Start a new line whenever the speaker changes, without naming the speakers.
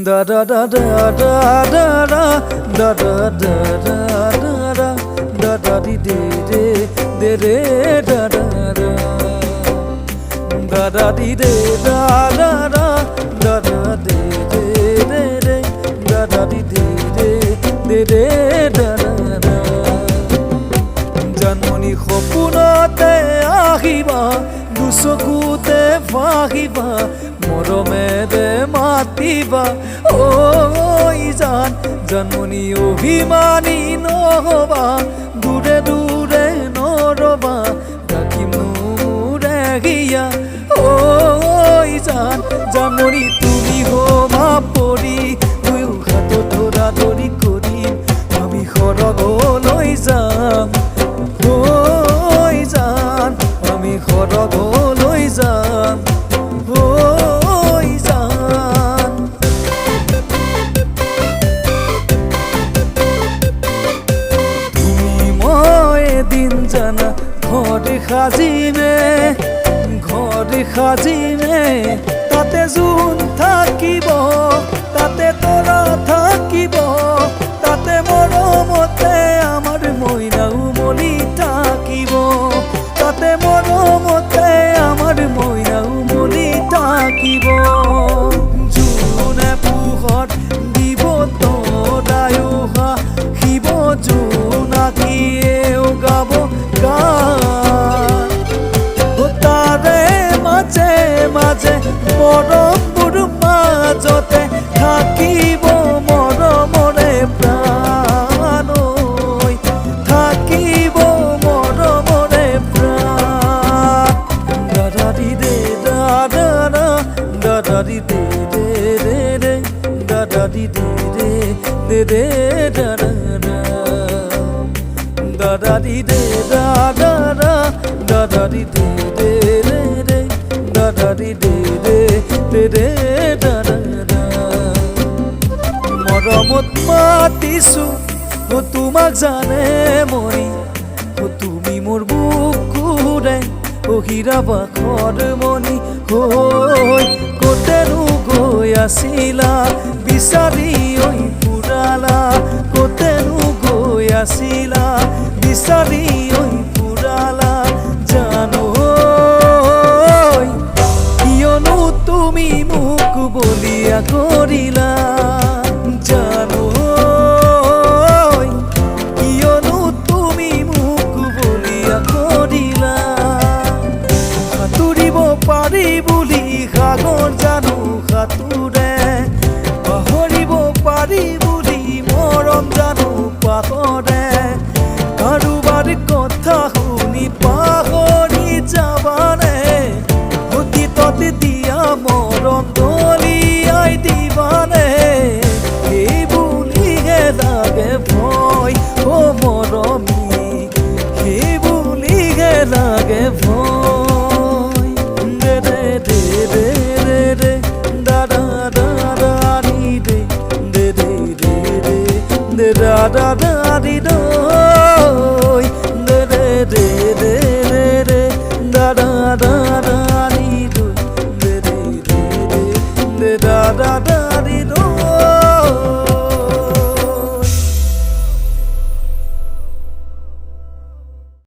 da da da da da da da da da da da da da da di de de de da da da da da di de da da da da da de de de da da di de de de da da Janmoni সপোনতে আহিবা দুচকুতে ভাহিবা মৰমেৰে মাতিবা ঐ জান জানমনি অভিমানী নহবা দূৰে দূৰে নৰবা ডাকিম মোৰে গিয়া ঐ জান জানমনি তুমি হমা পৰি দুয়ো হাতত ধৰা ধৰি কৰিম আমি সৰগলৈ যাম ঐ জান আমি সৰগলৈ যাম ঐ জান তুমি মই এদিন জানা ঘৰ সাজিমে তাতে জোন থাকিব তাতে তৰা থাকিব তাতে মৰমতে আমাৰ মইনা উমলি থাকিব তাতে মৰমতে আমাৰ মইনা উমলি থাকিব জোনে পোহৰ দিব তৰায়ুহা শিৱ জোনাকীয়েও গাব গান তাৰে মাজে মাজে মৰমবোৰ মাজতে থাকিব মৰমৰে প্ৰাণ থাকিব মৰমৰে প্ৰাণ দাদা দি দে দাদা দাদা দি দে দে দে দে দাদা দি দে দে দে দে দাদা দাদা দি দে দাদা দাদা দি দে দে দে দে দাদা দি দে দে দে দে দাদা মৰমত মাতিছো তোমাক জানে মই তুমি মোৰ বুকুৰে হীৰা বাখৰ মণি হৈ কতেনো গৈ আছিলা বিচাৰি ঐ পুৰালা কতেনো গৈ আছিলা বিচাৰি ঐ পুৰালা জানো কিয়নো তুমি মোক বলিয়া কৰিলা জানো কিয়নো তুমি মোক বলিয়া কৰিলা সাঁতুৰিব পাৰি বুলি সাগৰ জানো সাঁতোৰে পাহৰিব পাৰি বুলি মৰম জানো পাহৰে কাৰোবাৰ কথা শুনি পাহৰি যাবানে অতীতত দিয়া মৰম দলিয়াই দিবানে এই বুলিহে লাগে ভয় অ মৰমী সেই বুলিহে লাগে ভয় দে দে দে দে দে দে দাদা দাদা দি দে দে দে দে দে দে দাদা দাদি দে